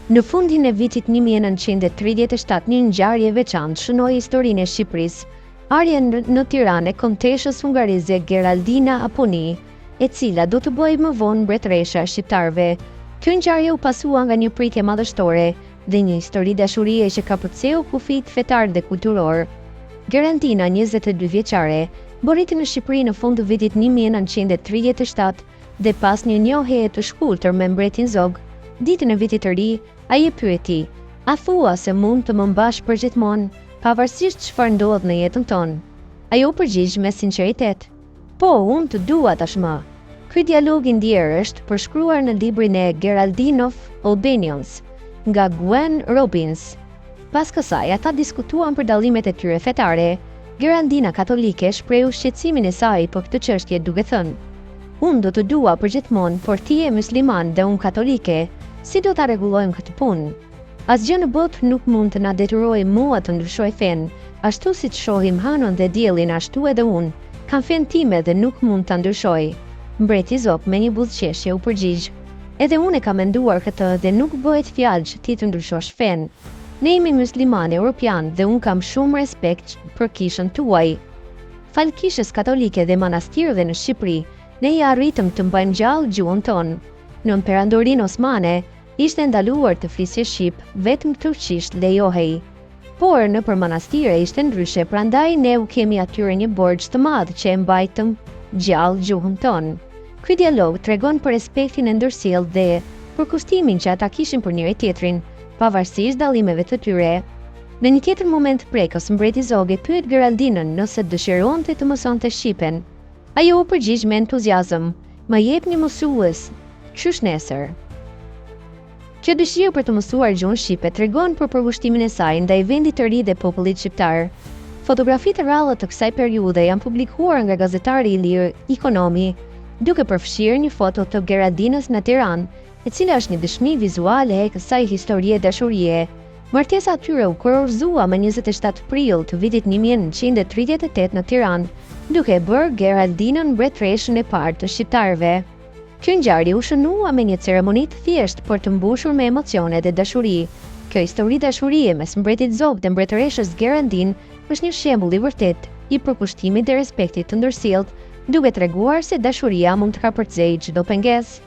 Në fundin e vitit 1937 një ngjarje e veçantë shënoi historinë e Shqipërisë. Arjen në Tiranë e konteshës hungarize Geraldina Aponi, e cila do të bëjë më vonë mbretëresha e shqiptarëve. Kjo ngjarje u pasua nga një pritje madhështore dhe një histori dashurie që ka përcjell kufijt fetar dhe kulturor. Geraldina, 22 vjeçare, boriti në Shqipëri në fund të vitit 1937 dhe pas një njohjeje të shkurtër me mbretin Zog, ditën e vitit të ri, ai e pyeti: "A thua se mund të më mbash për gjithmonë, pavarësisht çfarë ndodh në jetën tonë?" Ajo përgjigj me sinqeritet: "Po, unë të dua tashmë." Ky dialog i ndjer është përshkruar në librin e Geraldine of Albanians nga Gwen Robbins. Pas kësaj, ata diskutuan për dallimet e tyre fetare. Geraldina katolike shprehu shqetësimin e saj për këtë çështje duke thënë: "Unë do të dua për gjithmonë, por ti je musliman dhe unë katolike, si do ta rregullojmë këtë punë? Asgjë në botë nuk mund të na detyrojë mua të ndryshoj fen, ashtu siç shohim hënën dhe diellin, ashtu edhe unë kam fen time dhe nuk mund ta ndryshoj." Mbreti Zog me një buzëqeshje u përgjigj: "Edhe unë e kam menduar këtë dhe nuk bëhet fjalë që ti të ndryshosh fen. Ne jemi muslimanë europian dhe unë kam shumë respekt për kishën tuaj. Fal kishës katolike dhe manastirëve në Shqipëri, ne ja arritëm të mbajmë gjallë gjuhën tonë. Në Perandorinë Osmane ishte ndaluar të flisje shqip, vetëm turqisht lejohej. Por nëpër manastire ishte ndryshe, prandaj ne u kemi atyre një borxh të madh që e mbajtëm gjallë gjuhën tonë." Ky dialog tregon për respektin e ndërsjellë dhe për kushtimin që ata kishin për njëri tjetrin, pavarësisht dallimeve të tyre. Në një tjetër moment prekës, mbreti Zog e pyet Geraldinën nëse dëshironte të mësonte shqipen. Ajo u përgjigj me entuziazëm: "Më jep një mësues, qysh nesër?" Kjo dëshirë për të mësuar gjuhën shqipe tregon për përkushtimin e saj ndaj vendit të ri dhe popullit shqiptar. Fotografitë e ralla të kësaj periudhe janë publikuar nga gazetari i lirë Ikonomi, duke përfshirë një foto të Geraldinës në Tiranë, e cila është një dëshmi vizuale e kësaj historie dashurie. Martesa atyre u kurorëzua më 27 prill të vitit 1938 në Tiranë, duke bërë Geraldinën mbretëreshën e parë të shqiptarëve. Kjo ngjarje u shënua me një ceremoni të thjeshtë por të mbushur me emocione dhe dashuri. Kjo histori dashurie mes mbretit Zog dhe mbretëreshës Geraldine është një shembull i vërtet i përkushtimit dhe respektit të ndërsjellët, duke treguar se dashuria mund të kapërcejë çdo pengesë.